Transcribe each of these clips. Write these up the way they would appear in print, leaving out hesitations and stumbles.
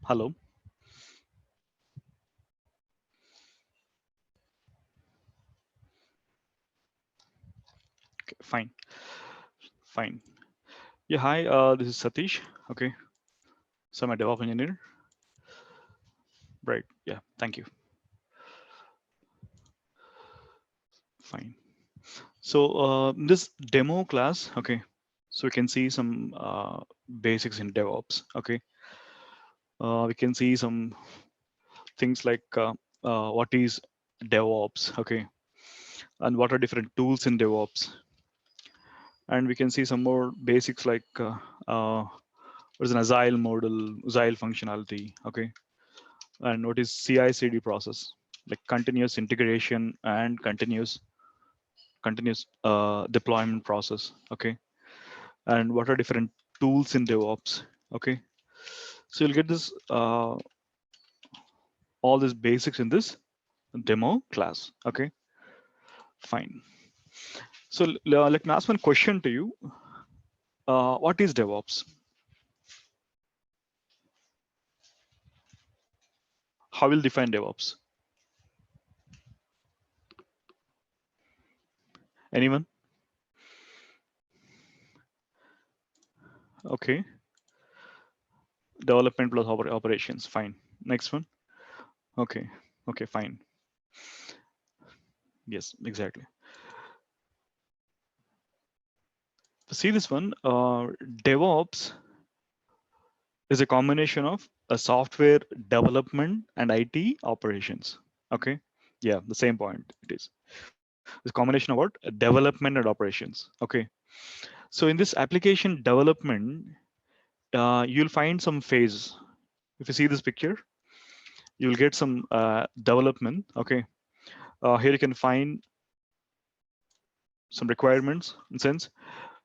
Hello. Okay, fine. Fine. Yeah, hi, this is Satish. Okay, so I'm a DevOps engineer. Right. Yeah, thank you. Fine. So this demo class, okay, so we can see some basics in DevOps. Okay, we can see some things like what is DevOps, okay, and what are different tools in DevOps, and we can see some more basics like what is an Agile model, Agile functionality, okay, and what is CI/CD process, like continuous integration and continuous deployment process, okay, and what are different tools in DevOps, okay. So you'll get this all these basics in this demo class, okay. Fine. So let me ask one question to you. What is DevOps? How will define DevOps? Anyone? Okay. Development plus operations. Fine. Next one. Okay. Okay, fine. Yes, exactly. See this one. DevOps is a combination of a software development and IT operations. Okay. Yeah, the same point it is. It's a combination of what? Development and operations. Okay. So in this application development, you'll find some phase. If you see this picture, you'll get some development. Okay. Here you can find some requirements. In sense,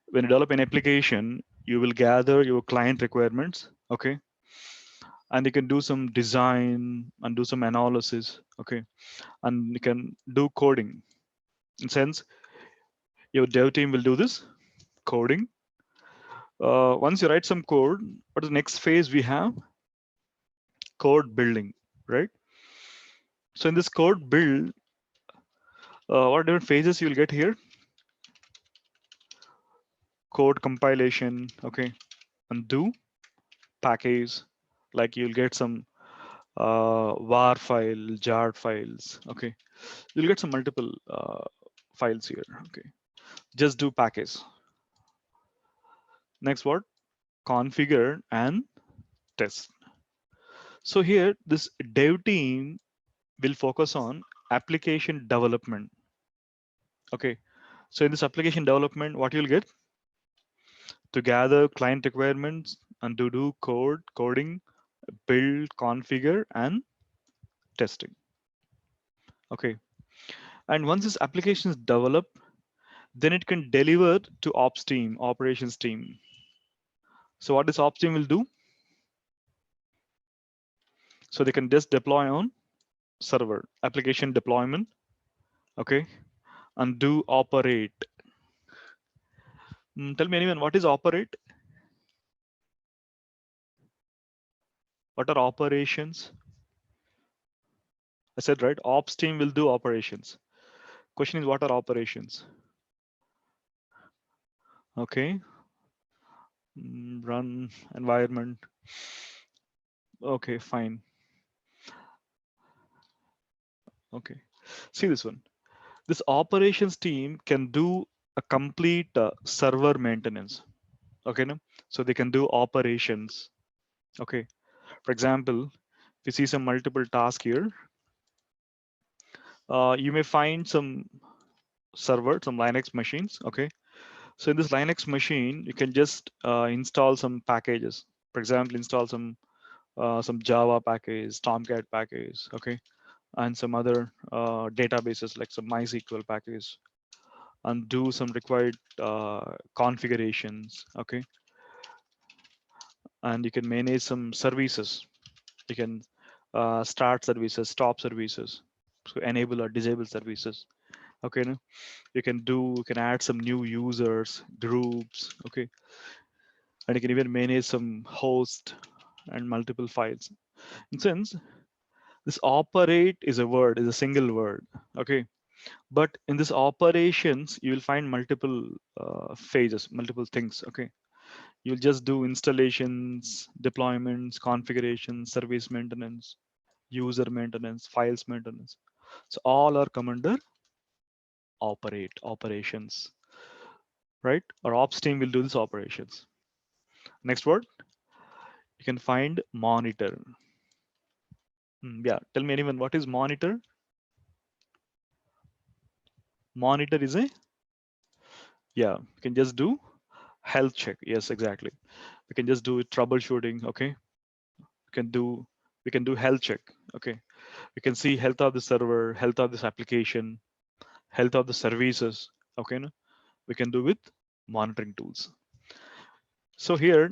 when you develop an application, you will gather your client requirements. Okay. And you can do some design and do some analysis. Okay. And you can do coding. In sense, your dev team will do this coding. Once you write some code, what is the next phase we have? Code building, right? So in this code build, what different phases you'll get here? Code compilation, okay, and do package, like you'll get some var file, jar files, okay. You'll get some multiple files here, okay. Just do package. Next what? Configure and test. So here, this dev team will focus on application development. Okay. So in this application development, what you'll get? To gather client requirements and to do coding, build, configure, and testing. Okay. And once this application is developed, then it can deliver to ops team, operations team. So what this ops team will do? So they can just deploy on server, application deployment, okay, and do operate. Tell me anyone, what is operate? What are operations? I said, right, ops team will do operations. Question is, what are operations? Okay. Run environment. Okay, fine. Okay. See this one. This operations team can do a complete server maintenance. Okay, no? So they can do operations. Okay. For example, if you see some multiple tasks here, you may find some server, some Linux machines. Okay. So in this Linux machine, you can just install some packages. For example, install some Java package, Tomcat package. Okay. And some other databases like some MySQL package, and do some required configurations. Okay. And you can manage some services. You can start services, stop services, so enable or disable services. Okay. No? You can add some new users, groups. Okay. And you can even manage some host and multiple files. In sense, this operate is a word, is a single word. Okay. But in this operations, you will find multiple phases, multiple things. Okay. You'll just do installations, deployments, configurations, service maintenance, user maintenance, files maintenance. So all are come under operations, right? Our ops team will do this operations. Next word, you can find monitor. Yeah, tell me anyone, what is monitor? Monitor is a, yeah, you can just do health check. Yes, exactly. We can just do troubleshooting. Okay. We can do health check. Okay. We can see health of the server, health of this application, health of the services. Okay. No? We can do with monitoring tools. So here,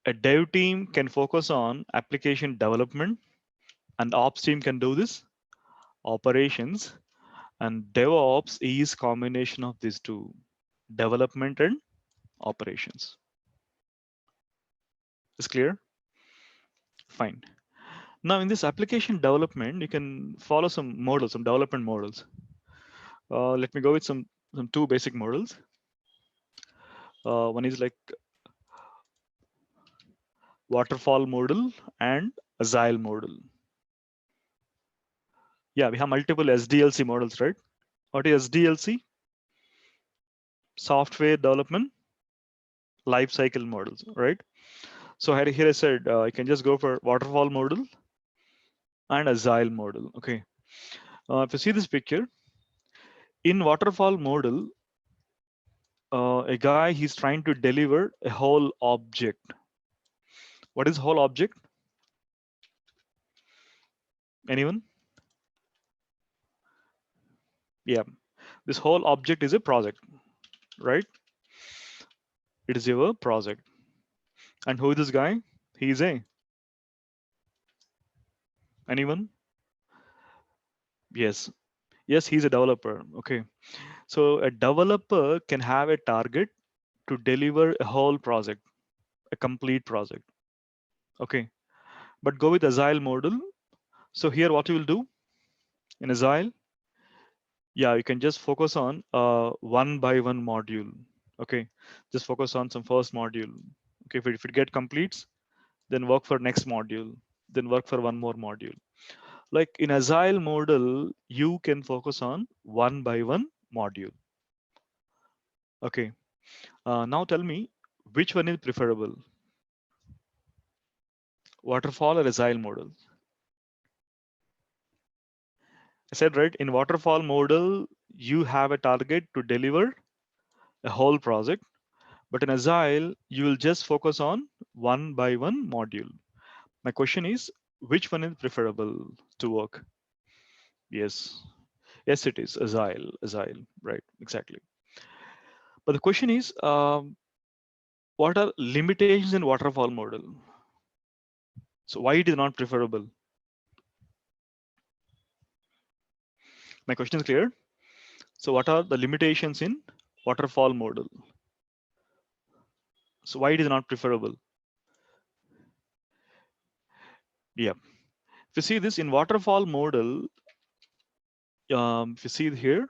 a dev team can focus on application development, and ops team can do this operations, and DevOps is combination of these two. development, and operations. Is clear? Fine. Now in this application development, you can follow some models, some development models. Let me go with some two basic models. One is like waterfall model and agile model. Yeah, we have multiple SDLC models, right? What is SDLC? Software development life cycle models, right? So here I said you can just go for waterfall model and agile model. Okay. If you see this picture, in waterfall model, a guy, he's trying to deliver a whole object. What is whole object? Anyone? Yeah, this whole object is a project, right? It is your project. And who is this guy? He is a, anyone? Yes, yes, he's a developer. Okay, so a developer can have a target to deliver a whole project, a complete project. Okay, but go with agile model. So here what you will do in agile, yeah, you can just focus on one by one module. Okay, just focus on some first module. Okay, if it get completes, then work for next module, then work for one more module. Like in agile model, you can focus on one by one module. Okay, now tell me which one is preferable, waterfall or agile model? I said right, in waterfall model, you have a target to deliver a whole project, but in agile, you will just focus on one by one module. My question is, which one is preferable to work? Yes, yes, it is agile, right? Exactly. But the question is, what are limitations in waterfall model? So why it is not preferable? My question is clear. So what are the limitations in waterfall model? So why it is not preferable? Yeah. If you see this in waterfall model, if you see here,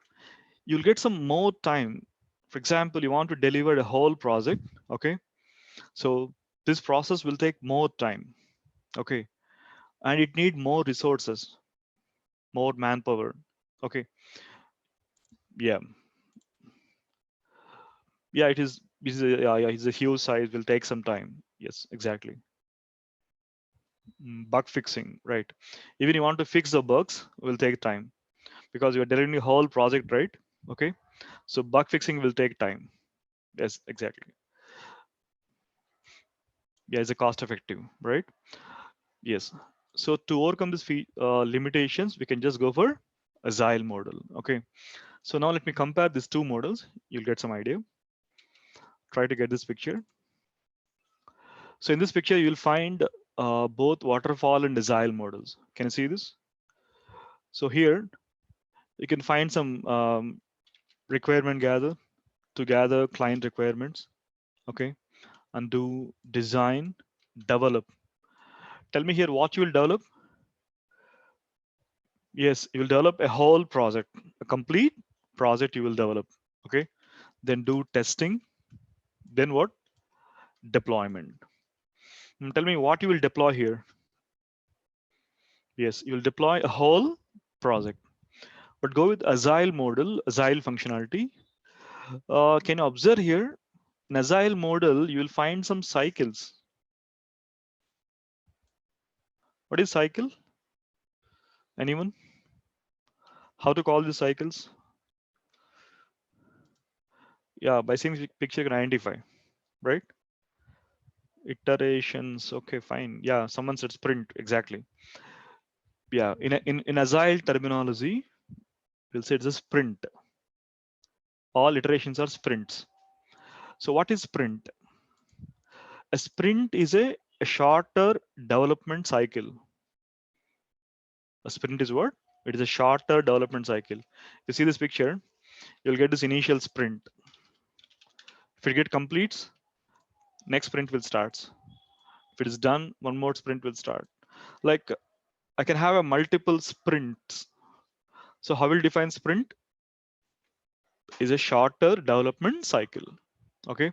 you'll get some more time. For example, you want to deliver a whole project. Okay. So this process will take more time. Okay. And it need more resources, more manpower. Okay. Yeah. Yeah, it is. It's a huge size. Will take some time. Yes, exactly. Bug fixing, right? Even you want to fix the bugs, will take time because you're delivering the whole project, right? Okay. So bug fixing will take time. Yes, exactly. Yeah, it's a cost effective, right? Yes. So to overcome this limitations, we can just go for agile model. Okay. So now let me compare these two models. You'll get some idea. Try to get this picture. So in this picture, you'll find both waterfall and agile models. Can you see this? So here you can find some requirement gather to gather client requirements. Okay. And do design, develop. Tell me here what you will develop. Yes, you will develop a whole project, a complete project you will develop. Okay. Then do testing. Then what? Deployment. Tell me what you will deploy here. Yes, you will deploy a whole project. But go with agile model, agile functionality. Can you observe here? In agile model, you will find some cycles. What is cycle? Anyone? How to call these cycles? Yeah, by seeing the picture, you can identify, right? Iterations. Okay, fine. Yeah, someone said sprint. Exactly. Yeah, in agile terminology, we'll say it's a sprint. All iterations are sprints. So what is sprint? A sprint is a shorter development cycle. A sprint is what? It is a shorter development cycle. You see this picture, you'll get this initial sprint. If it get completes, next sprint will start. If it is done, one more sprint will start. Like I can have a multiple sprints. So how will define sprint is a shorter development cycle. Okay.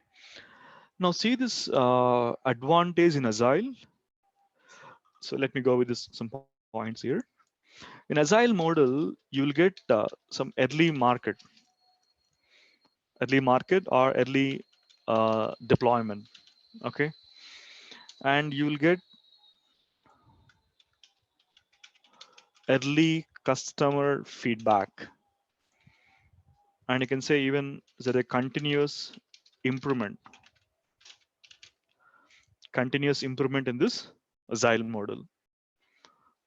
Now see this advantage in Agile. So let me go with this some points here. In Agile model, you will get some early market or early deployment. Okay. And you will get early customer feedback. And you can say even that a continuous improvement in this Agile model.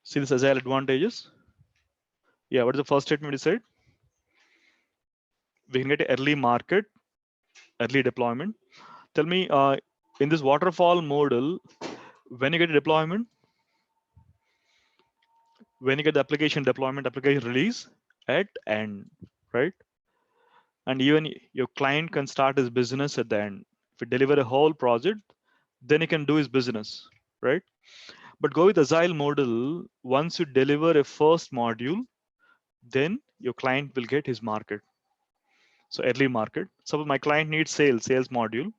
See this Agile advantages. Yeah, what is the first statement you said? We can get early market, early deployment. Tell me, in this waterfall model, when you get a deployment, when you get the application deployment, application release at end, right? And even your client can start his business at the end. If you deliver a whole project, then he can do his business, right? But go with Agile model, once you deliver a first module, then your client will get his market. So early market. Suppose my client needs sales module,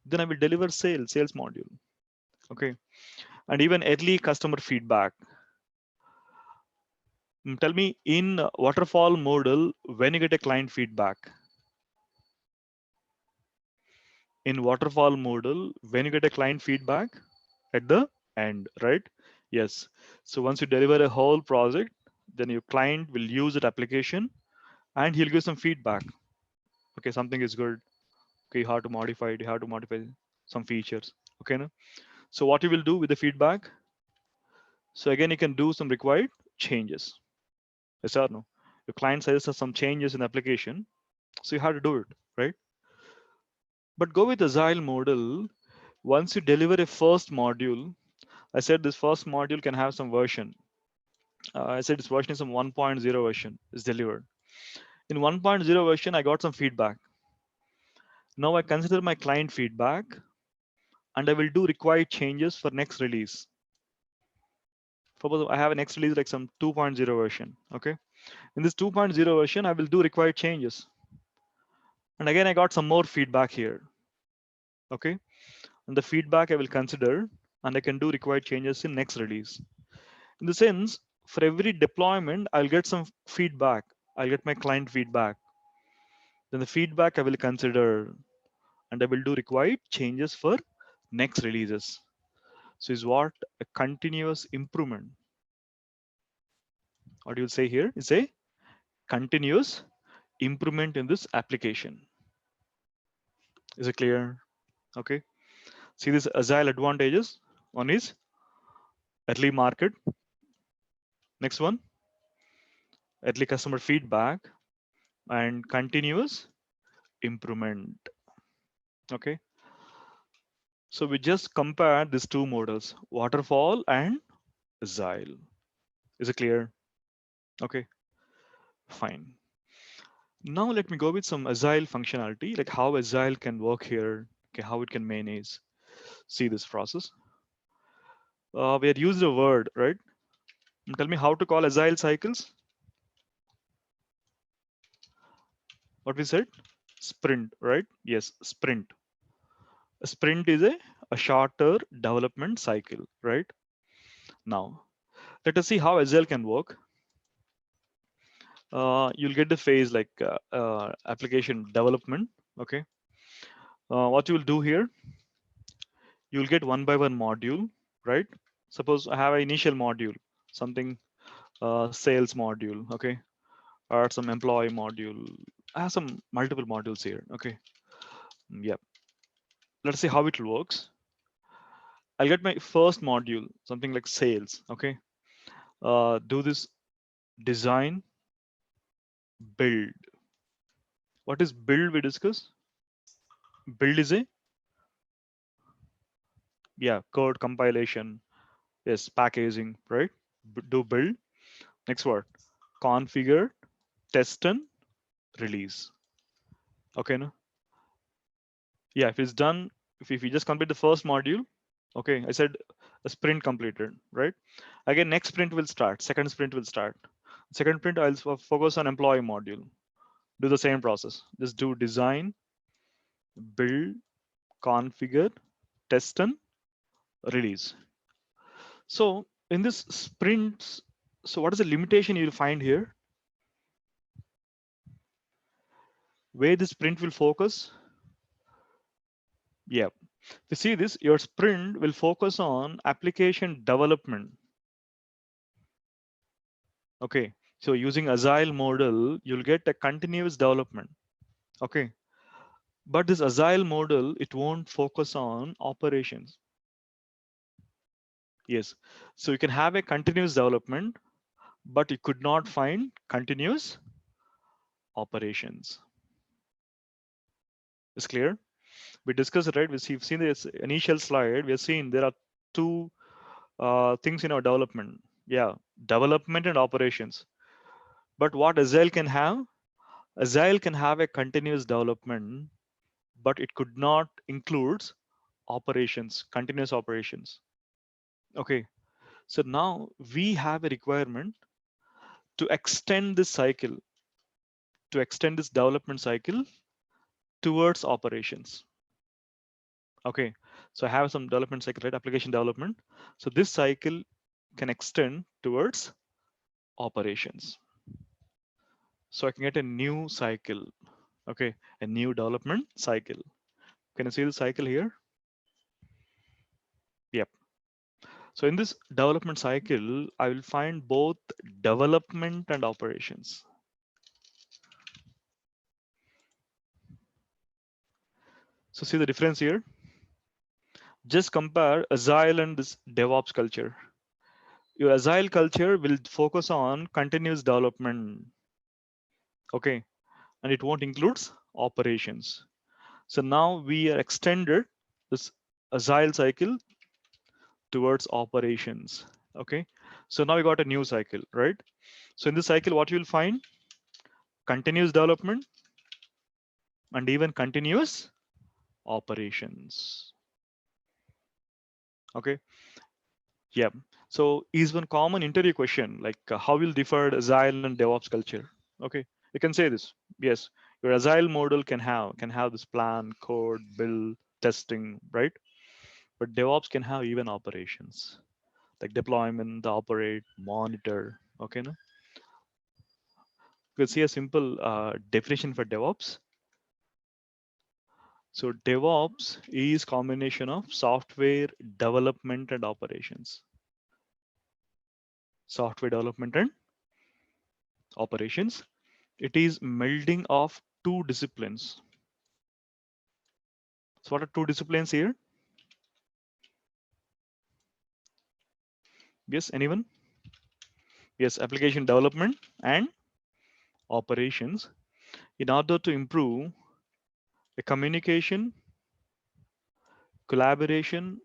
then I will deliver sales module. Okay. And even early customer feedback. Tell me in waterfall model, when you get a client feedback, in waterfall model, when you get a client feedback at the end, right? Yes. So once you deliver a whole project, then your client will use that application and he'll give some feedback. Okay, something is good. Okay, you have to modify it, you have to modify some features. Okay, no? So what you will do with the feedback? So again, you can do some required changes. Yes or no? Your client suggests some changes in the application, so you have to do it, right? But go with Agile model. Once you deliver a first module, I said this first module can have some version. I said this version is some 1.0 version is delivered. In 1.0 version, I got some feedback. Now I consider my client feedback and I will do required changes for next release. Suppose I have a next release like some 2.0 version. Okay. In this 2.0 version, I will do required changes. And again, I got some more feedback here. Okay. And the feedback I will consider and I can do required changes in next release. In the sense, for every deployment, I'll get some feedback. I'll get my client feedback. Then the feedback I will consider and I will do required changes for next releases. So is what a continuous improvement. What you will say here is a continuous improvement in this application. Is it clear? Okay. See this Agile advantages. One is early market. Next one, early customer feedback and continuous improvement. Okay. So we just compare these two models, waterfall and Agile. Is it clear? Okay, fine. Now let me go with some Agile functionality, like how Agile can work here, okay, how it can manage. See this process. We had used a word, right? Tell me how to call Agile cycles. What we said? Sprint, right? Yes, sprint. A sprint is a shorter development cycle, right? Now, let us see how Agile can work. You'll get the phase like application development. Okay. What you will do here, you'll get one by one module, right? Suppose I have an initial module, something sales module, okay, or some employee module. I have some multiple modules here. Okay. Yeah. Let's see how it works. I'll get my first module, something like sales. Okay. Do this design, build. What is build we discuss? Build is a, yeah, code compilation. Yes, packaging, right? Do build. Next word, configure, test and release. Okay, no? Yeah, if it's done, if you just complete the first module, okay, I said a sprint completed, right? Again, next sprint will start, second sprint will start. Second sprint, I'll focus on employee module. Do the same process. Just do design, build, configure, test, and release. So in this sprints, so what is the limitation you'll find here? Where the sprint will focus? Yeah. You see this, your sprint will focus on application development. Okay. So using Agile model, you'll get a continuous development. Okay. But this Agile model, it won't focus on operations. Yes. So you can have a continuous development, but you could not find continuous operations. Is clear? We discussed it, right? We've seen this initial slide. We have seen there are two things in our development. Yeah, development and operations. But what Agile can have a continuous development, but it could not include operations, continuous operations. Okay, so now we have a requirement to extend this cycle, to extend this development cycle towards operations. Okay, so I have some development cycle, right? Application development. So this cycle can extend towards operations. So I can get a new cycle. Okay, a new development cycle. Can you see the cycle here? Yep. So in this development cycle, I will find both development and operations. So see the difference here? Just compare Agile and this DevOps culture. Your Agile culture will focus on continuous development. Okay, and it won't include operations. So now we are extended this Agile cycle towards operations. Okay, so now we got a new cycle, right? So in this cycle, what you'll find? Continuous development and even continuous operations. Okay, yeah. So is one common interview question like how will differ Agile and DevOps culture? Okay, you can say this. Yes, your Agile model can have this plan, code, build, testing, right? But DevOps can have even operations like deployment, operate, monitor. Okay, no? You can see a simple definition for DevOps. So DevOps is combination of software development and operations. Software development and operations. It is melding of two disciplines. So what are two disciplines here? Yes, anyone? Yes, application development and operations in order to improve a communication, collaboration,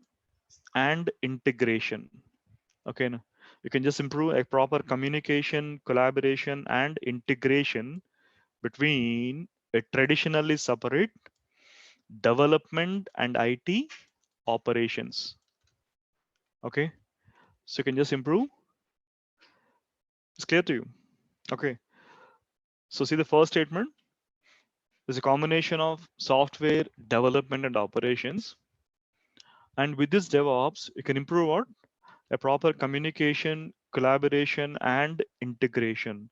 and integration. Okay, no? You can just improve a proper communication, collaboration, and integration between a traditionally separate development and IT operations. Okay, so you can just improve. It's clear to you. Okay, so see the first statement is a combination of software development and operations. And with this DevOps, you can improve what? A proper communication, collaboration, and integration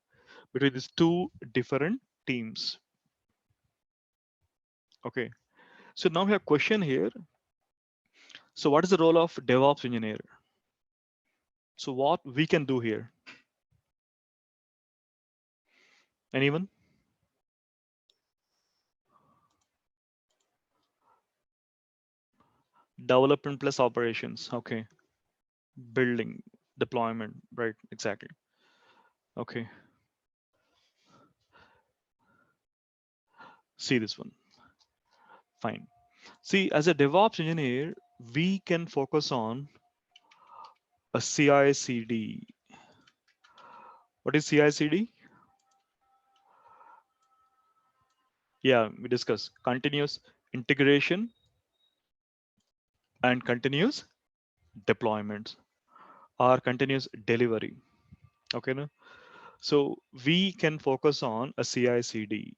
between these two different teams. Okay, so now we have a question here. So what is the role of DevOps engineer? So what we can do here? Anyone? Development plus operations. Okay. Building, deployment, right? Exactly. Okay. See this one. Fine. See, as a DevOps engineer, we can focus on a CI/CD. What is CI/CD? Yeah, we discuss continuous integration and continuous deployments or continuous delivery. Okay, no? So we can focus on a CI/CD.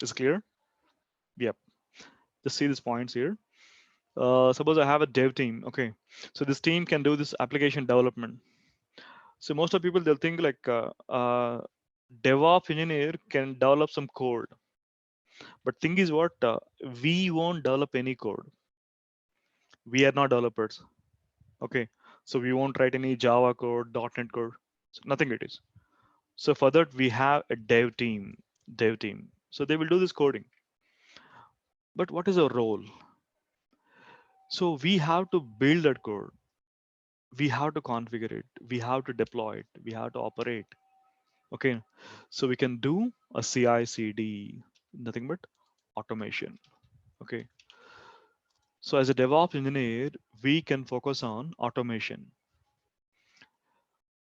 Is it clear? Yep. Just see these points here. Suppose I have a dev team. Okay, so this team can do this application development. So most of people they'll think like DevOps engineer can develop some code, but thing is what we won't develop any code. We are not developers. Okay, so we won't write any Java code, .NET code, so nothing it is. So for that we have a dev team. So they will do this coding. But what is our role? So we have to build that code. We have to configure it. We have to deploy it. We have to operate. Okay, so we can do a CI/CD, nothing but automation. Okay, so as a DevOps engineer, we can focus on automation.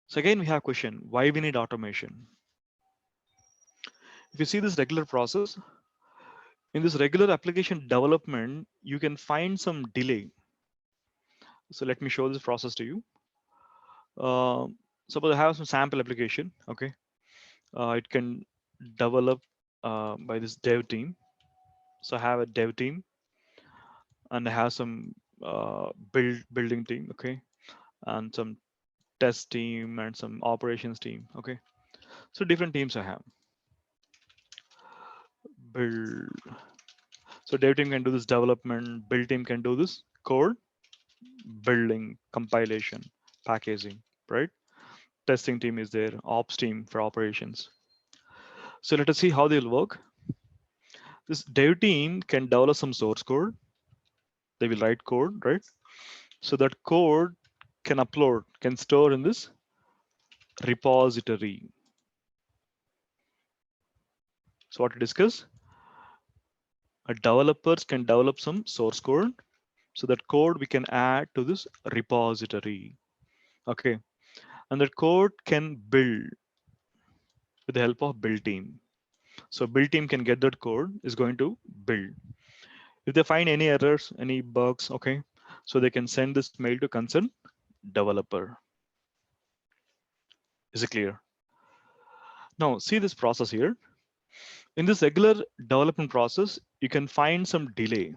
So again, we have question, why we need automation? If you see this regular process, in this regular application development, you can find some delay. So let me show this process to you. Uh, Suppose I have some sample application. Okay, it can develop by this dev team. So I have a dev team and I have some building team. Okay, and some test team and some operations team. Okay, so different teams I have. Build. So dev team can do this development. Build team can do this code building, compilation, packaging. Right. Testing team is there. Ops team for operations. So let us see how they'll work. This dev team can develop some source code. They will write code, right? So that code can upload, can store in this repository. So what to discuss? Developers can develop some source code. So that code we can add to this repository. Okay, and that code can build with the help of build team. So build team can get that code, is going to build. If they find any errors, any bugs, okay, so they can send this mail to concerned developer. Is it clear? Now see this process here. In this regular development process, you can find some delay.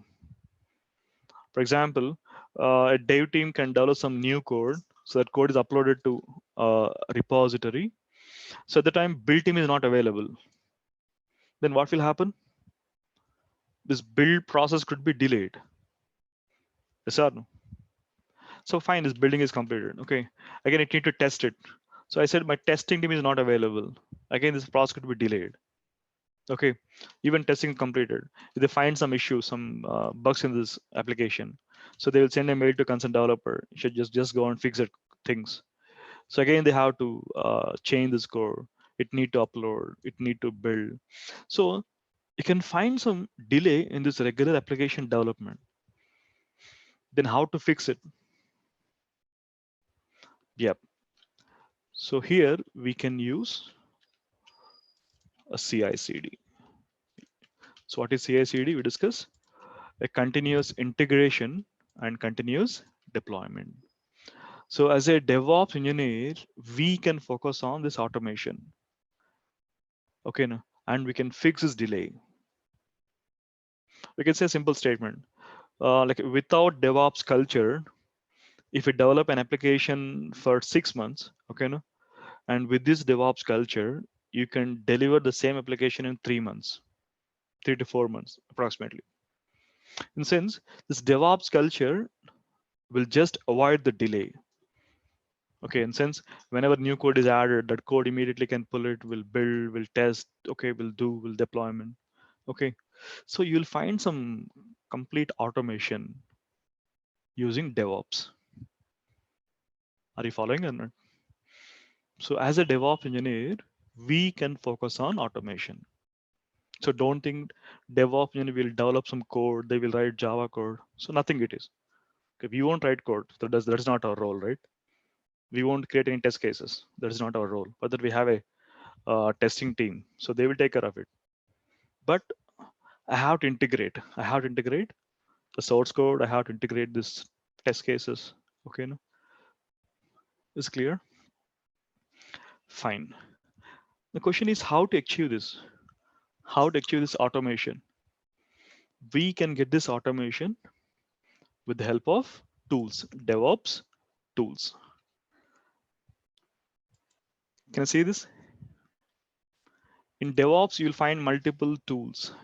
For example, a dev team can develop some new code. So that code is uploaded to a repository. So at the time build team is not available. Then what will happen? This build process could be delayed. Yes or no? So fine, this building is completed. Okay. Again, it need to test it. So I said my testing team is not available. Again, this process could be delayed. Okay, even testing completed. If they find some issues, some bugs in this application, so they will send a mail to concerned developer. You should just go and fix it things. So again, they have to change this code. It need to upload. It need to build. So you can find some delay in this regular application development. Then how to fix it? Yep. So here we can use a CI/CD. So what is CI/CD? We discuss a continuous integration and continuous deployment. So as a DevOps engineer, we can focus on this automation. Okay, no? And we can fix this delay. We can say a simple statement. Like without DevOps culture, if we develop an application for 6 months, okay, no? And with this DevOps culture, you can deliver the same application in 3 months, 3 to 4 months approximately. In sense, this DevOps culture will just avoid the delay. Okay, in sense, whenever new code is added, that code immediately can pull it, will build, will test, okay, will deployment. Okay, so you'll find some complete automation using DevOps. Are you following or not? So as a DevOps engineer, we can focus on automation. So don't think DevOps engineer will develop some code, they will write Java code. So nothing it is. Okay, we won't write code. So that's not our role, right? We won't create any test cases. That is not our role. But that we have a testing team, so they will take care of it. But I have to integrate. I have to integrate the source code. I have to integrate this test cases. Okay, no, is clear? Fine. The question is how to achieve this. How to achieve this automation? We can get this automation with the help of tools, DevOps tools. Can I see this? In DevOps, you'll find multiple tools.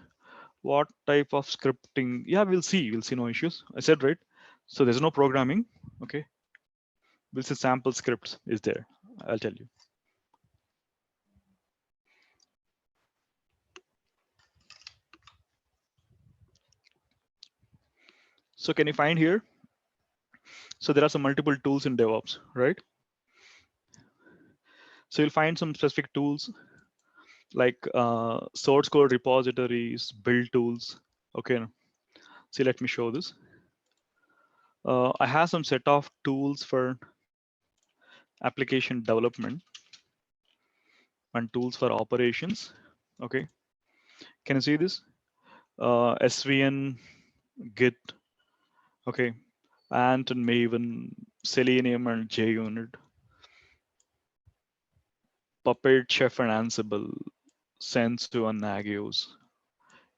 What type of scripting? Yeah, we'll see. We'll see, no issues. I said right. So there's no programming. Okay. We'll see sample scripts is there. I'll tell you. So can you find here? So there are some multiple tools in DevOps, right? So you'll find some specific tools like source code repositories, build tools. Okay. See, let me show this. I have some set of tools for application development and tools for operations. Okay. Can you see this? SVN, Git, okay, Ant and Maven, Selenium and JUnit, Puppet, Chef and Ansible, Sensu and Nagios,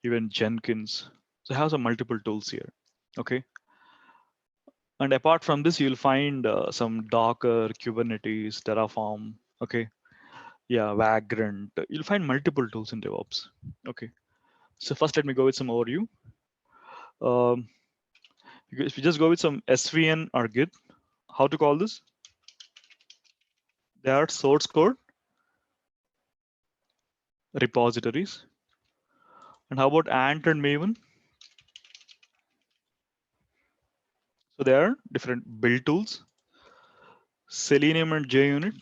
even Jenkins. So I have some multiple tools here. Okay. And apart from this, you'll find some Docker, Kubernetes, Terraform. Okay. Yeah, Vagrant. You'll find multiple tools in DevOps. Okay. So first, let me go with some overview. Um, if you just go with some SVN or Git, how to call this? They are source code repositories. And how about Ant and Maven? So they are different build tools. Selenium and JUnit.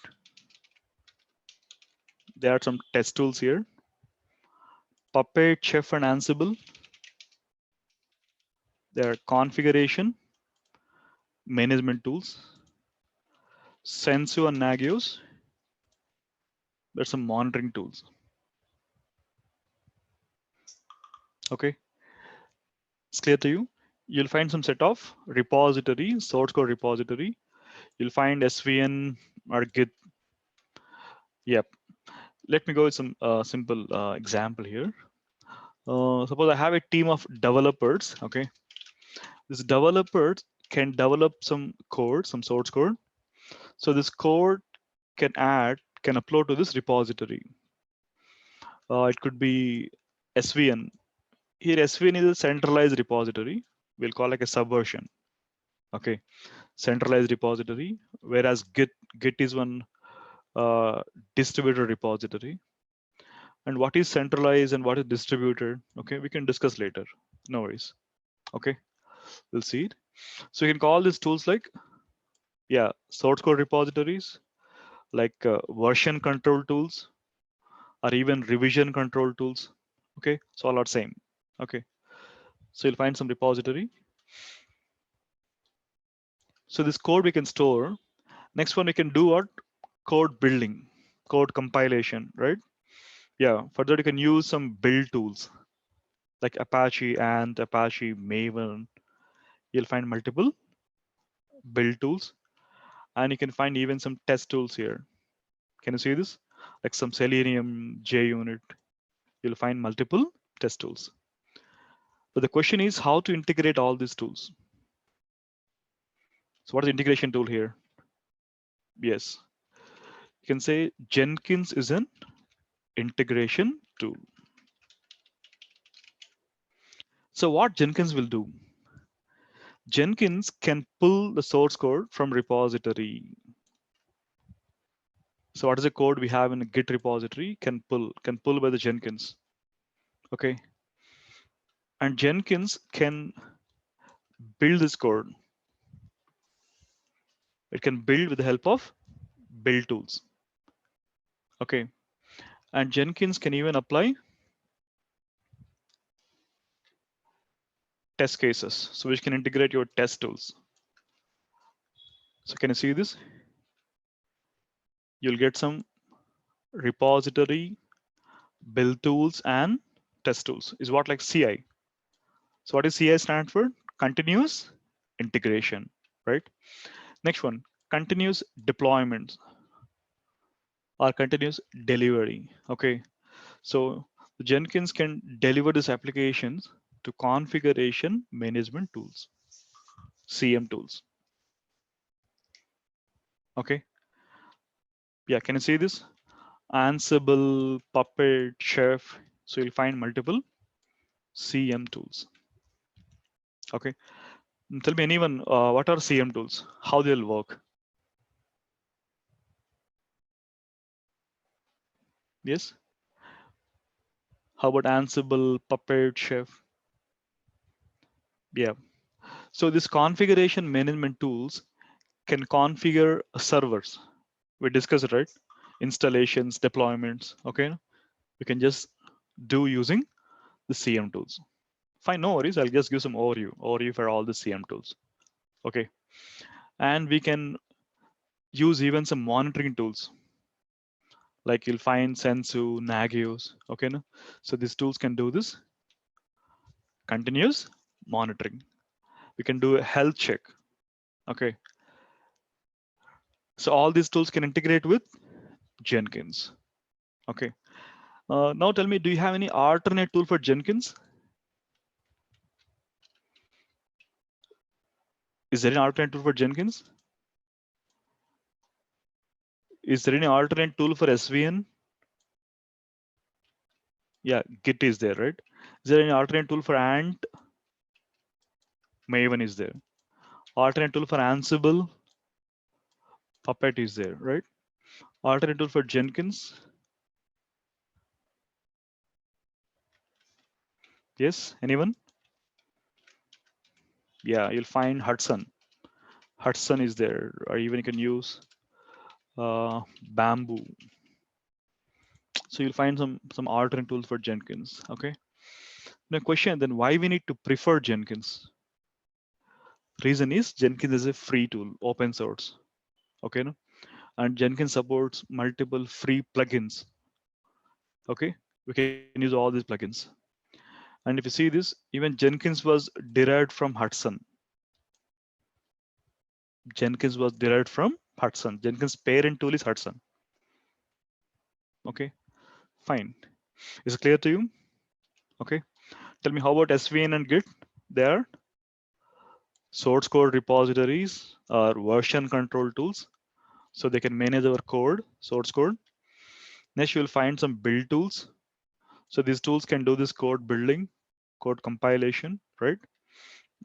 There are some test tools here. Puppet, Chef and Ansible. They are configuration management tools. Sensu and Nagios. There's some monitoring tools. Okay, it's clear to you. You'll find some set of repository, source code repository. You'll find SVN or Git. Yep. Let me go with some simple example here. Suppose I have a team of developers. Okay, this developers can develop some code, some source code. So this code can upload to this repository. It could be SVN. Here SVN is a centralized repository. We'll call like a subversion. Okay, centralized repository. Whereas Git is one distributed repository. And what is centralized and what is distributed? Okay, we can discuss later. No worries. Okay, we'll see it. So you can call these tools like, yeah, source code repositories, like version control tools, or even revision control tools. Okay, so all are same. Okay, so you'll find some repository. So this code we can store. Next one we can do what? Code building, code compilation, right? Yeah, for that you can use some build tools like Apache and Apache Maven. You'll find multiple build tools, and you can find even some test tools here. Can you see this? Like some Selenium, JUnit. You'll find multiple test tools. But the question is how to integrate all these tools. So what is the integration tool here? Yes, you can say Jenkins is an integration tool. So what Jenkins will do? Jenkins can pull the source code from repository. So what is the code we have in a Git repository? Can pull by the Jenkins. Okay. And Jenkins can build this code. It can build with the help of build tools. Okay. And Jenkins can even apply test cases, so which can integrate your test tools. So can you see this? You'll get some repository, build tools, and test tools is what like CI. So what is CI stand for? Continuous integration, right? Next one, continuous deployment or continuous delivery. Okay, so Jenkins can deliver these applications to configuration management tools, CM tools. Okay, yeah, can you see this? Ansible, Puppet, Chef. So you'll find multiple CM tools. Okay, tell me anyone, what are CM tools? How they'll work? Yes. How about Ansible, Puppet, Chef? Yeah. So this configuration management tools can configure servers. We discussed it, right? Installations, deployments. Okay. We can just do using the CM tools. Fine, no worries. I'll just give some overview for all the CM tools. Okay. And we can use even some monitoring tools. Like you'll find Sensu, Nagios. Okay. No? So these tools can do this continuous monitoring. We can do a health check. Okay. So all these tools can integrate with Jenkins. Okay. Now tell me, do you have any alternate tool for Jenkins? Is there an alternate tool for Jenkins? Is there any alternate tool for SVN? Yeah, Git is there, right? Is there any alternate tool for Ant? Maven is there. Alternate tool for Ansible? Puppet is there, right? Alternate tool for Jenkins? Yes, anyone? Yeah, you'll find Hudson. Hudson is there, or even you can use Bamboo. So you'll find some alternate tools for Jenkins. Okay. Now question then, why we need to prefer Jenkins? Reason is Jenkins is a free tool, open source. Okay, no? And Jenkins supports multiple free plugins. Okay, we can use all these plugins. And if you see this, even Jenkins was derived from Hudson. Jenkins was derived from Hudson. Jenkins parent tool is Hudson. Okay, fine. Is it clear to you? Okay. Tell me, how about SVN and Git? They are source code repositories or version control tools. So they can manage our code, source code. Next, you'll find some build tools. So these tools can do this code building, code compilation, right?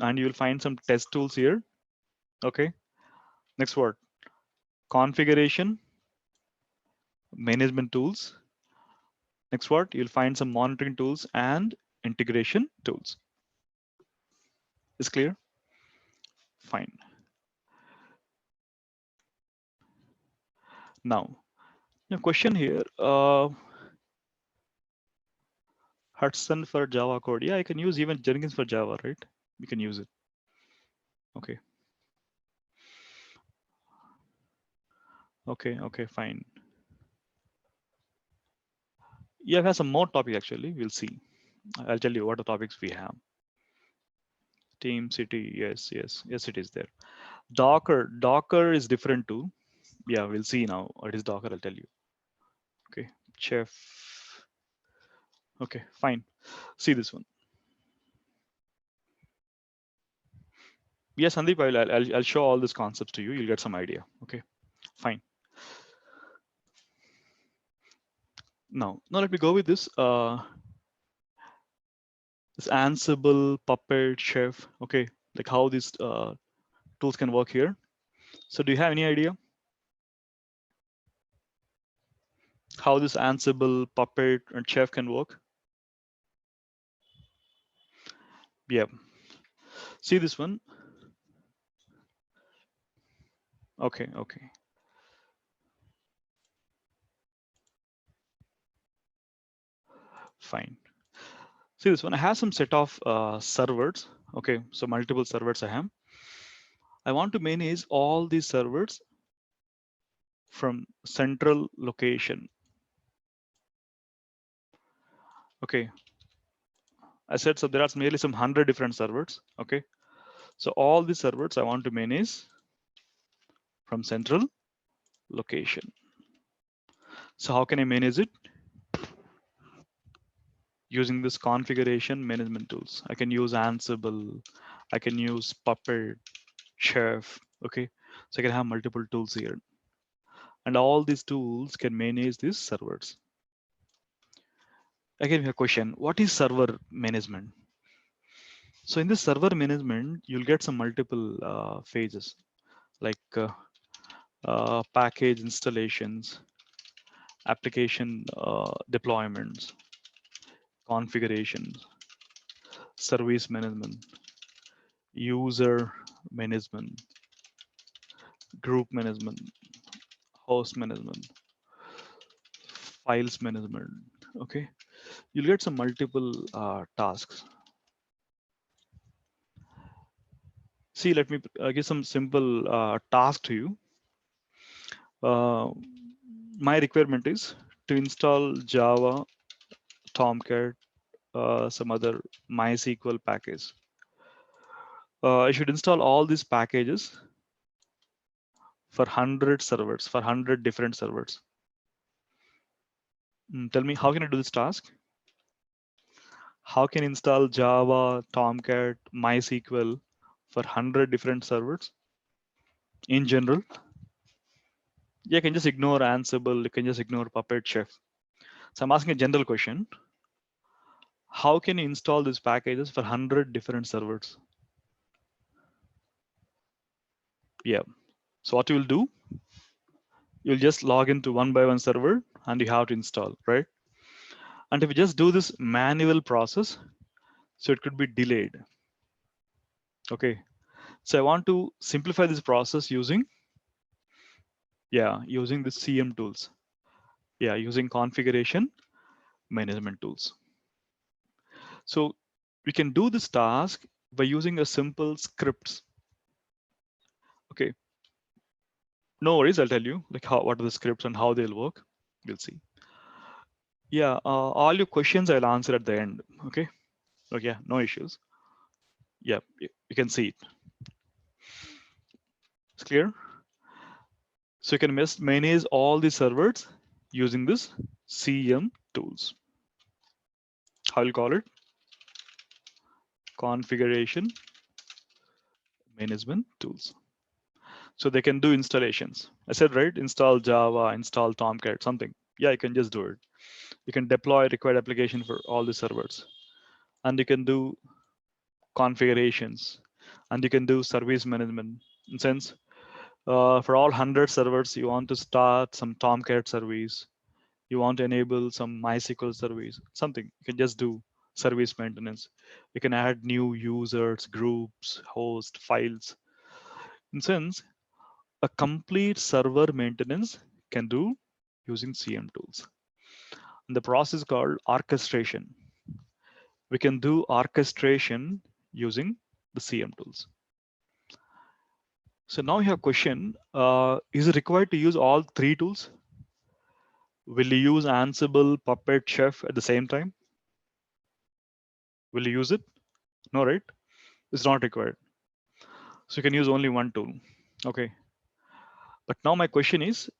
And you'll find some test tools here. Okay. Next word, configuration, management tools. Next word, you'll find some monitoring tools and integration tools. Is clear? Fine. Now, the question here, Hudson for Java code. Yeah, I can use even Jenkins for Java, right? We can use it. Okay. Okay, fine. Yeah, we have some more topics actually. We'll see. I'll tell you what the topics we have. Team City, yes, it is there. Docker is different too. Yeah, we'll see now. What is Docker? I'll tell you. Okay, Chef. Okay, fine. See this one. Yes, Sandeep, I'll show all these concepts to you. You'll get some idea. Okay, fine. Now let me go with this. This Ansible, Puppet, Chef. Okay, like how these tools can work here. So do you have any idea how this Ansible, Puppet, and Chef can work? Yeah. See this one. Okay. Fine. See this one. I have some set of servers. Okay, so multiple servers I have. I want to manage all these servers from central location. Okay. I said so there are nearly some 100 different servers. Okay, so all the servers I want to manage from central location. So how can I manage it? Using this configuration management tools. I can use Ansible, I can use Puppet, Chef. Okay, so I can have multiple tools here, and all these tools can manage these servers. Again, we have a question: what is server management? So in this server management, you'll get some multiple phases like package installations, application deployments, configurations, service management, user management, group management, host management, files management. Okay, you'll get some multiple tasks. See, let me give some simple task to you. My requirement is to install Java, Tomcat, some other MySQL package. I should install all these packages for 100 servers, for 100 different servers. Tell me, how can I do this task? How can I install Java, Tomcat, MySQL for 100 different servers? In general, you can just ignore Ansible, you can just ignore Puppet, Chef. So I'm asking a general question. How can you install these packages for 100 different servers? Yeah. So what you will do, you'll just log into one by one server and you have to install, right? And if you just do this manual process, so it could be delayed. Okay. So I want to simplify this process using, using the CM tools. Yeah, using configuration management tools. So we can do this task by using a simple scripts. Okay. No worries, I'll tell you like what are the scripts and how they'll work. We'll see. Yeah, all your questions I'll answer at the end. Okay. Okay, yeah, no issues. Yeah, you can see it. It's clear. So you can manage all the servers using this CM tools. How will call it? Configuration management tools. So they can do installations. I said, right, install Java, install Tomcat, something. Yeah, you can just do it. You can deploy required application for all the servers. And you can do configurations. And you can do service management. In sense, for all 100 servers, you want to start some Tomcat service. You want to enable some MySQL service, something. You can just do service maintenance. You can add new users, groups, host, files. In sense, a complete server maintenance can do using CM tools. And the process called orchestration. We can do orchestration using the CM tools. So now you have a question, is it required to use all three tools? Will you use Ansible, Puppet, Chef at the same time? Will you use it? No, right? It's not required. So you can use only one tool. Okay. But now my question is,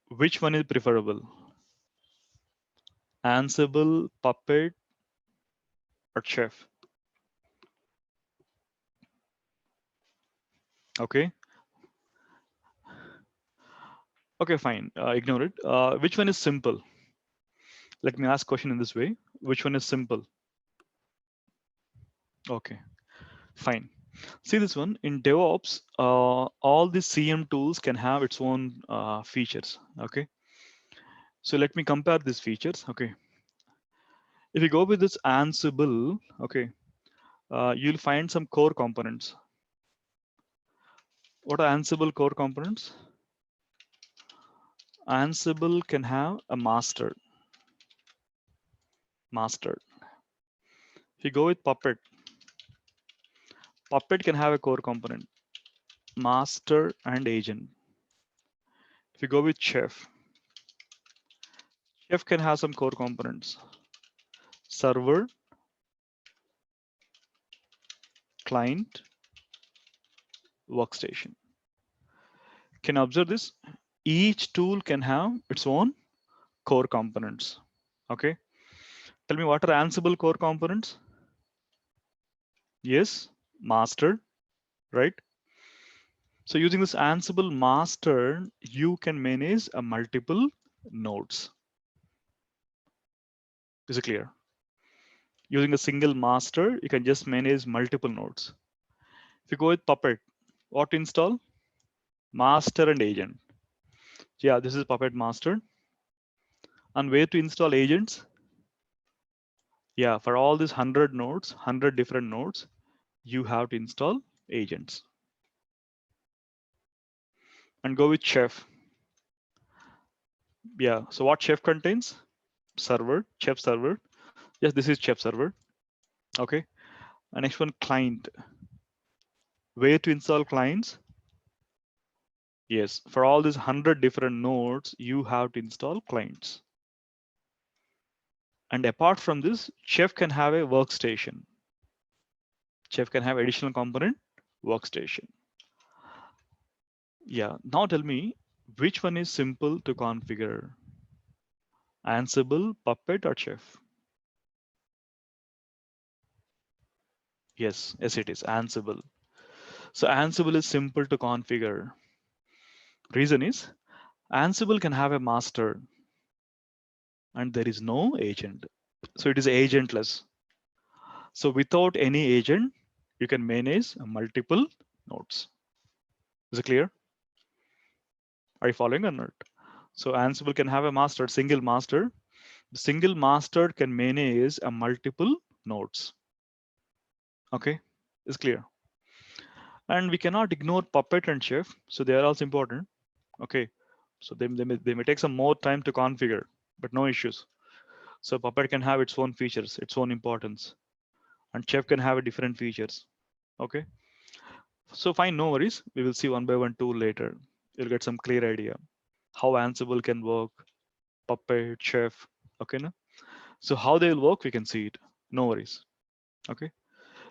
which one is preferable? Ansible, Puppet, or Chef? Okay. Okay, fine. Ignore it. Which one is simple? Let me ask question in this way. Which one is simple? Okay, fine. See this one in DevOps, all the CM tools can have its own features. Okay. So let me compare these features. Okay. If you go with this Ansible, okay, you'll find some core components. What are Ansible core components? Ansible can have a master. If you go with Puppet, Puppet can have a core component, master and agent. If you go with Chef, Chef can have some core components, server client workstation. Can you observe this? Each tool can have its own core components. Okay. Tell me, what are Ansible core components? Yes, master, right? So using this Ansible master, you can manage a multiple nodes. Is it clear? Using a single master, you can just manage multiple nodes. If you go with Puppet, what to install? Master and agent. Yeah, this is Puppet master. And where to install agents? Yeah, for all these 100 nodes, 100 different nodes, you have to install agents. And go with Chef. Yeah, so what Chef contains? Server, Chef server. Yes, this is Chef server. Okay. And next one, client. Where to install clients? Yes, for all these 100 different nodes, you have to install clients. And apart from this, Chef can have a workstation. Chef can have additional component, workstation. Yeah, now tell me, which one is simple to configure? Ansible, Puppet, or Chef? Yes, it is Ansible. So Ansible is simple to configure. Reason is, Ansible can have a master and there is no agent. So it is agentless. So without any agent, you can manage multiple nodes. Is it clear? Are you following or not? So Ansible can have a master, single master. The single master can manage a multiple nodes. Okay, it's clear. And we cannot ignore Puppet and Chef. So they are also important. Okay, so they may take some more time to configure, but no issues. So Puppet can have its own features, its own importance, and Chef can have different features. Okay, so fine, no worries. We will see one by one tool later. You'll get some clear idea how Ansible can work, Puppet, Chef. Okay, no? So how they will work, we can see it. No worries. Okay.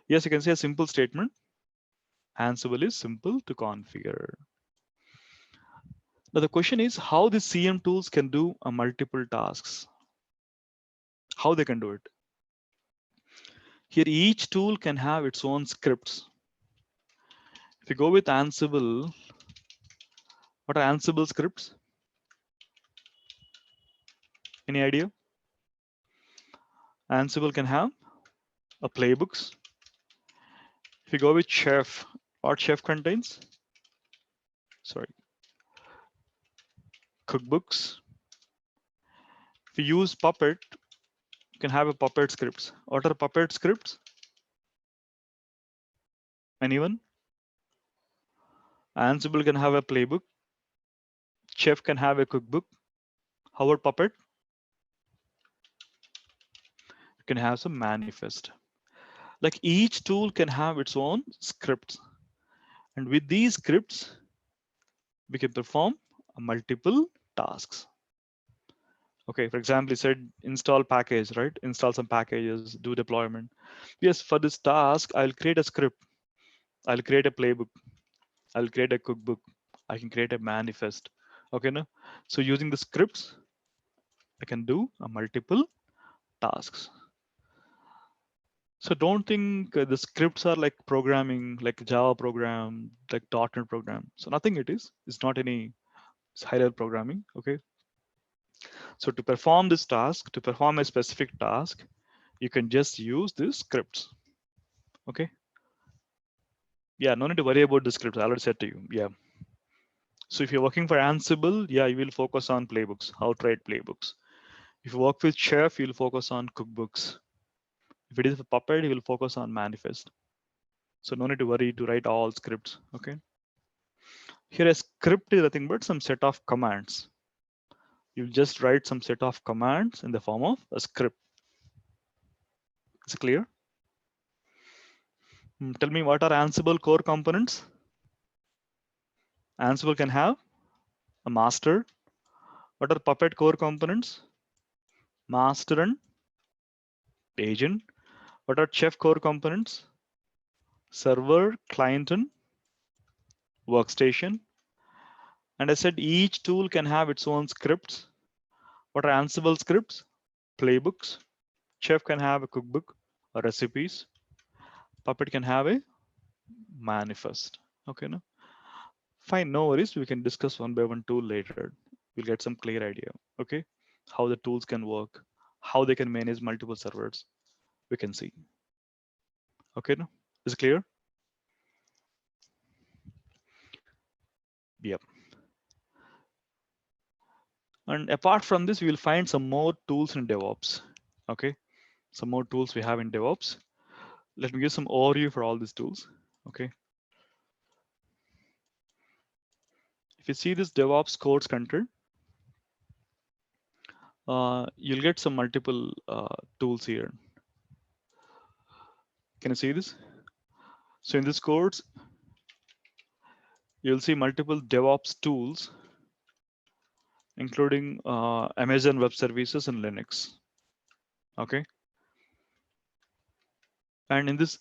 Yes, you can say a simple statement. Ansible is simple to configure. Now the question is how the CM tools can do a multiple tasks. How they can do it. Here, each tool can have its own scripts. If you go with Ansible, what are Ansible scripts? Any idea? Ansible can have a playbooks. If you go with Chef, what Chef contains? Sorry, cookbooks. If you use Puppet, you can have a Puppet scripts. What are Puppet scripts? Anyone? Ansible can have a playbook. Chef can have a cookbook. How about Puppet? You can have some manifest. Like each tool can have its own scripts. And with these scripts, we can perform multiple tasks. Okay, for example, you said install package, right? Install some packages, do deployment. Yes, for this task, I'll create a script. I'll create a playbook. I'll create a cookbook. I can create a manifest. Okay, no? So using the scripts, I can do a multiple tasks. So don't think the scripts are like programming, like Java program, like .NET program. So nothing it is. It's not any high level programming. Okay. So to perform this task, to perform a specific task, you can just use these scripts. Okay. Yeah, no need to worry about the scripts. I already said to you. Yeah. So if you're working for Ansible, yeah, you will focus on playbooks, how to write playbooks. If you work with Chef, you'll focus on cookbooks. If it is a Puppet, you will focus on manifest. So no need to worry to write all scripts. Okay. Here a script is nothing but some set of commands. You just write some set of commands in the form of a script. Is it clear? Tell me, what are Ansible core components? Ansible can have a master. What are Puppet core components? Master and agent. What are Chef core components? server, client, and workstation. And I said each tool can have its own scripts. What are Ansible scripts? Playbooks. Chef can have a cookbook or recipes. Puppet can have a manifest. Okay, no? Fine, no worries. We can discuss one by one tool later. We'll get some clear idea. Okay, how the tools can work, how they can manage multiple servers. We can see. Okay, no? Is it clear? Yep. And apart from this, we will find some more tools in DevOps. Okay, some more tools we have in DevOps. Let me give some overview for all these tools. Okay. If you see this DevOps course content, you'll get some multiple tools here. Can you see this? So in this course, you'll see multiple DevOps tools, including Amazon Web Services and Linux. Okay. And in this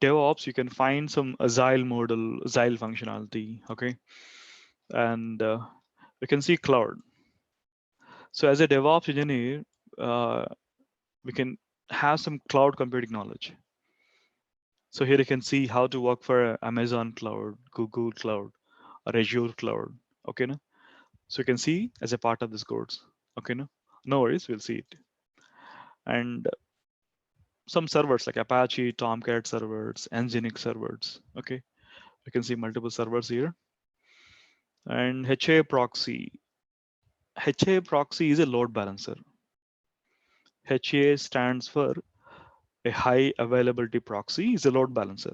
DevOps, you can find some Agile model, Agile functionality. Okay. And you can see cloud. So as a DevOps engineer, uh, we can have some cloud computing knowledge. So here you can see how to work for Amazon Cloud, Google Cloud, or Azure Cloud. Okay, no? So you can see as a part of this course. Okay, no? No worries, we'll see it. And some servers like Apache, Tomcat servers, Nginx servers. Okay, you can see multiple servers here. And HA proxy. HA proxy is a load balancer. HA stands for a high availability proxy, is a load balancer.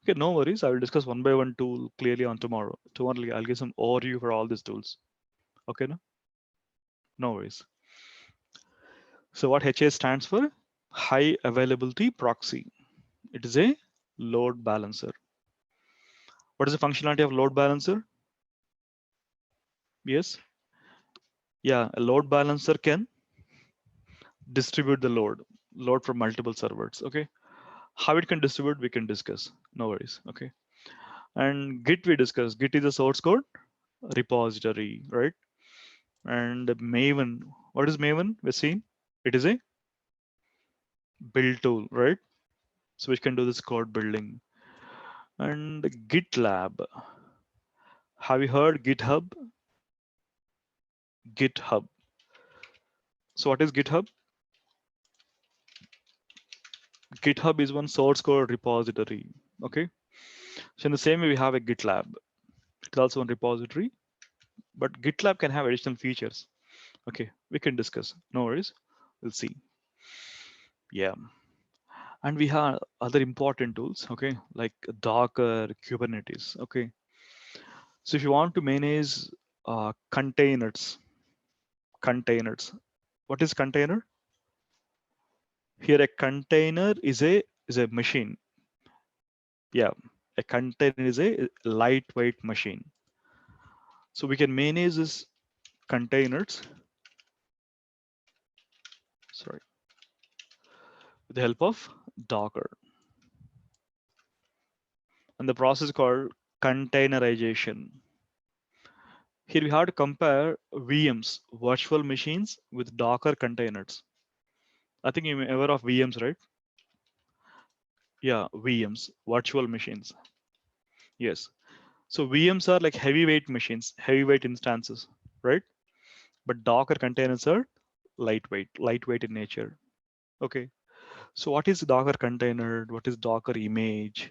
Okay, no worries. I will discuss one by one tool clearly on tomorrow. Tomorrow, I'll give some overview for all these tools. Okay, no? No worries. So what HA stands for? High availability proxy. It is a load balancer. What is the functionality of load balancer? Yes. Yeah, a load balancer can distribute the load from multiple servers. Okay. How it can distribute, we can discuss. No worries. Okay. And Git we discuss. Git is a source code repository, right? And Maven. What is Maven? We've seen. It is a build tool, right? So we can do this code building. And GitLab. Have you heard GitHub? GitHub. So what is GitHub? GitHub is one source code repository. Okay. So in the same way, we have a GitLab. It's also one repository, but GitLab can have additional features. Okay, we can discuss. No worries. We'll see. Yeah. And we have other important tools, okay, like Docker, Kubernetes. Okay. So if you want to manage containers, what is container? Here, a container is a machine. Yeah, a container is a lightweight machine. So we can manage this containers, sorry, with the help of Docker. And the process called containerization. Here we have to compare VMs, virtual machines, with Docker containers. I think you're aware of VMs, right? Yeah, VMs, virtual machines. Yes. So VMs are like heavyweight machines, heavyweight instances, right? But Docker containers are lightweight in nature. Okay. So what is Docker container? What is Docker image?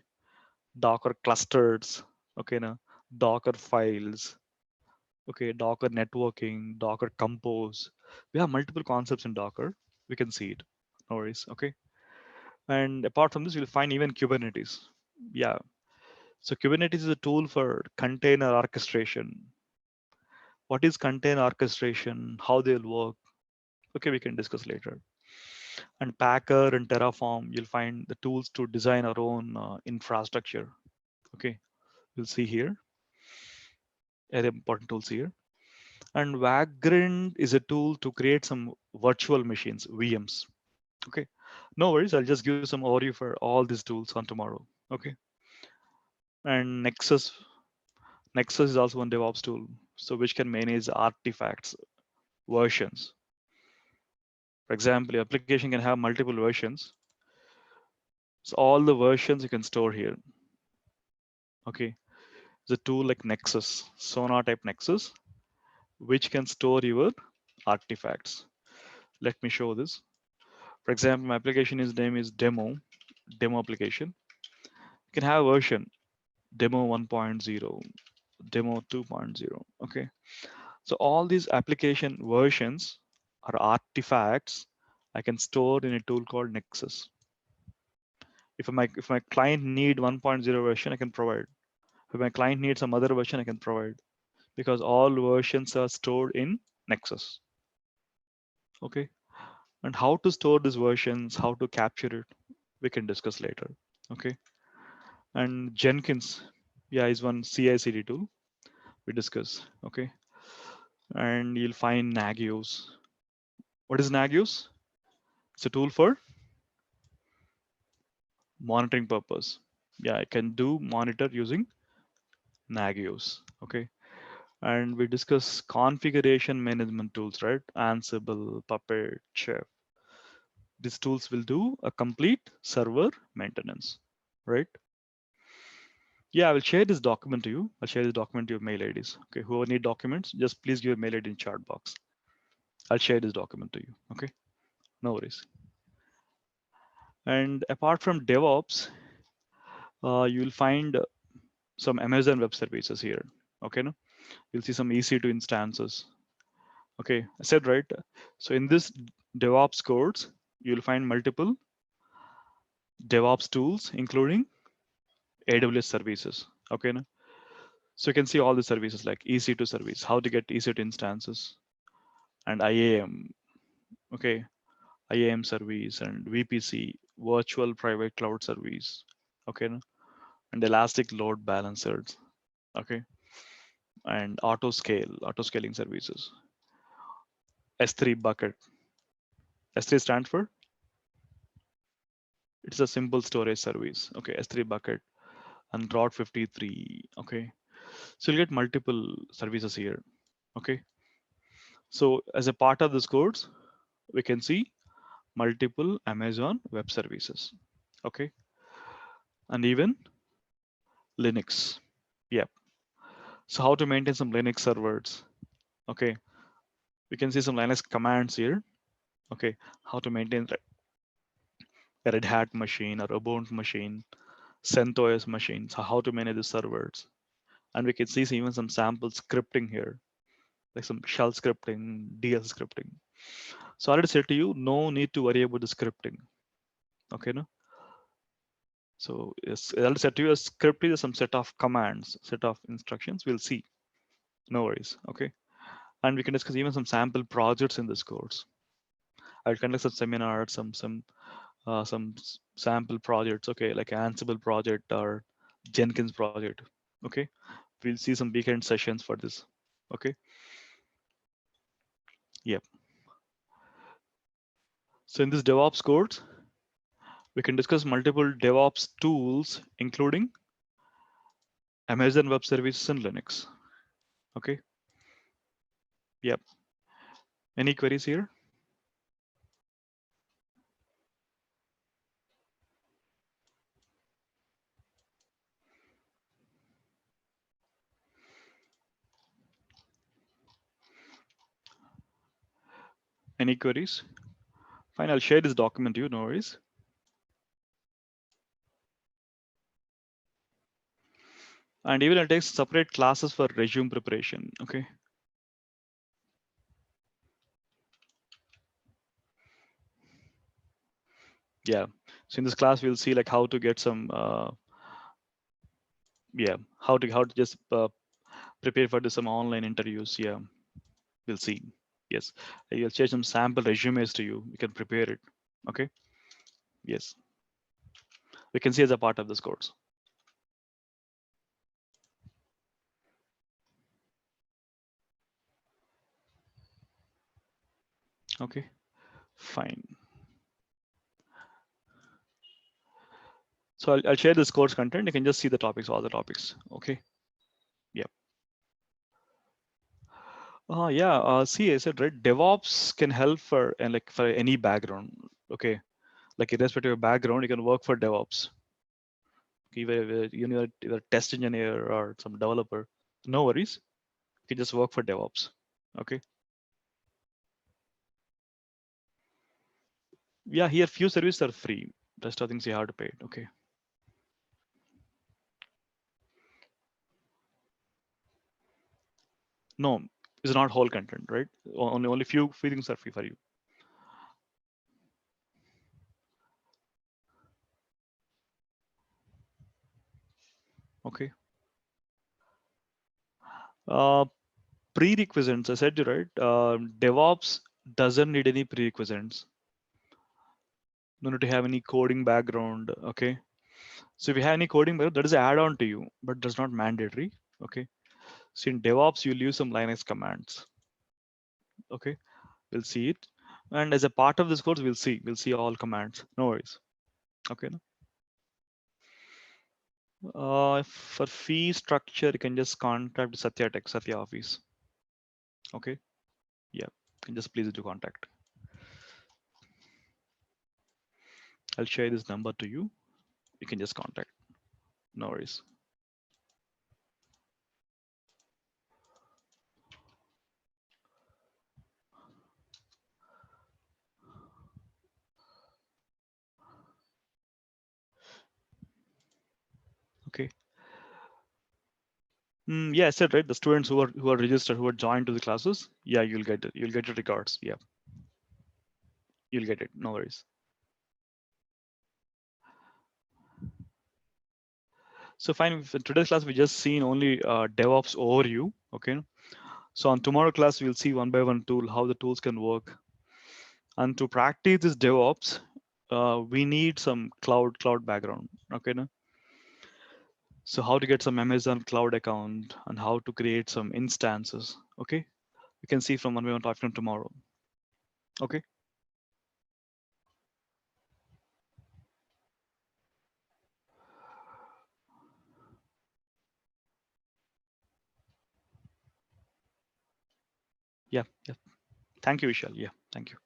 Docker clusters? Okay, now Docker files. Okay, Docker networking, Docker compose. We have multiple concepts in Docker. We can see it. No worries. Okay. And apart from this, you'll find even Kubernetes. Yeah. So Kubernetes is a tool for container orchestration. What is container orchestration? How they'll work? Okay, we can discuss later. And Packer and Terraform, you'll find the tools to design our own infrastructure. Okay, we'll see here. Other important tools here. And Vagrant is a tool to create some virtual machines, VMs. Okay, No worries. I'll just give some overview for all these tools on tomorrow. Okay. And Nexus is also one DevOps tool, so which can manage artifacts, versions. For example, your application can have multiple versions. So all the versions you can store here. Okay. The tool like Nexus, Sonar type Nexus, which can store your artifacts. Let me show this. For example, my application is name is demo application. You can have a version demo 1.0, demo 2.0. Okay. So all these application versions are artifacts I can store in a tool called Nexus. If my client need 1.0 version, I can provide. If my client needs some other version, I can provide, because all versions are stored in Nexus. Okay. And how to store these versions, how to capture it, we can discuss later. Okay. And Jenkins, yeah, is one CI/CD tool we discuss. Okay. And you'll find Nagios. What is Nagios? It's a tool for monitoring purpose. Yeah, I can do monitor using Nagios. Okay. And we discuss configuration management tools, right? Ansible, Puppet, Chef. These tools will do a complete server maintenance, right? Yeah, I will share this document to you. I'll share this document to your mail IDs. Okay, whoever need documents, just please give your mail ID in chat box. I'll share this document to you. Okay, no worries. And apart from DevOps, you'll find some Amazon Web Services here. Okay, no? You'll see some EC2 instances. Okay, I said right. So in this DevOps course, you'll find multiple DevOps tools, including AWS services. Okay, no? So you can see all the services like EC2 service, how to get EC2 instances, and IAM. Okay, IAM service and VPC, virtual private cloud service. Okay, no? And elastic load balancers. Okay, and auto scaling services. S3 bucket. S3 stands for, it's a simple storage service. Okay, S3 bucket and Route 53. Okay, so you'll get multiple services here. Okay, so as a part of this course, we can see multiple Amazon Web Services. Okay, and even Linux. Yep. So how to maintain some Linux servers. Okay, we can see some Linux commands here. Okay, how to maintain a Red Hat machine or Ubuntu machine, CentOS machine. So how to manage the servers. And we can see even some sample scripting here, like some shell scripting, DS scripting. So I already said to you, no need to worry about the scripting. Okay, no? So yes, I already said to you, a script is some set of commands, set of instructions. We'll see. No worries. Okay. And we can discuss even some sample projects in this course. I'll conduct some seminars, some sample projects. Okay, like Ansible project or Jenkins project. Okay, we'll see some weekend sessions for this. Okay. Yep. So in this DevOps course, we can discuss multiple DevOps tools, including Amazon Web Services and Linux. Okay. Yep. Any queries here? Any queries? Fine, I'll share this document to you, no worries. And even I'll take separate classes for resume preparation. Okay. Yeah. So in this class, we'll see like how to get some, yeah, how to just prepare for some online interviews. Yeah, we'll see. Yes, I'll share some sample resumes to you. You can prepare it. Okay. Yes, we can see as a part of this course. Okay, fine. So I'll share this course content. You can just see the topics, all the topics. Okay. Yeah. Yeah. See, I said right. DevOps can help for and like for any background. Okay. Like irrespective of background, you can work for DevOps. Either you're a test engineer or some developer. No worries. You can just work for DevOps. Okay. Yeah. Here, few services are free. Rest of things you have to pay. Okay. No, it's not whole content, right? Only few things are free for you. Okay. Uh, Prerequisites. I said you right. DevOps doesn't need any prerequisites. No need to have any coding background. Okay. So if you have any coding background, that is add-on to you, but does not mandatory. Okay. So in DevOps, you'll use some Linux commands. Okay. We'll see it. And as a part of this course, we'll see all commands. No worries. Okay. For fee structure, you can just contact Satya office. Okay. Yeah. You can just please do contact. I'll share this number to you. You can just contact. No worries. Okay. Yeah, I said right. The students who are registered, who are joined to the classes, yeah, you'll get it. You'll get your records. Yeah, you'll get it. No worries. So fine. For today's class, we just seen only DevOps overview. Okay. So on tomorrow class, we'll see one by one tool how the tools can work. And to practice this DevOps, we need some cloud background. Okay. No? So how to get some Amazon cloud account and how to create some instances. Okay. You can see from one by one talk from tomorrow. Okay. Yeah. Yeah. Thank you, Vishal. Yeah. Thank you.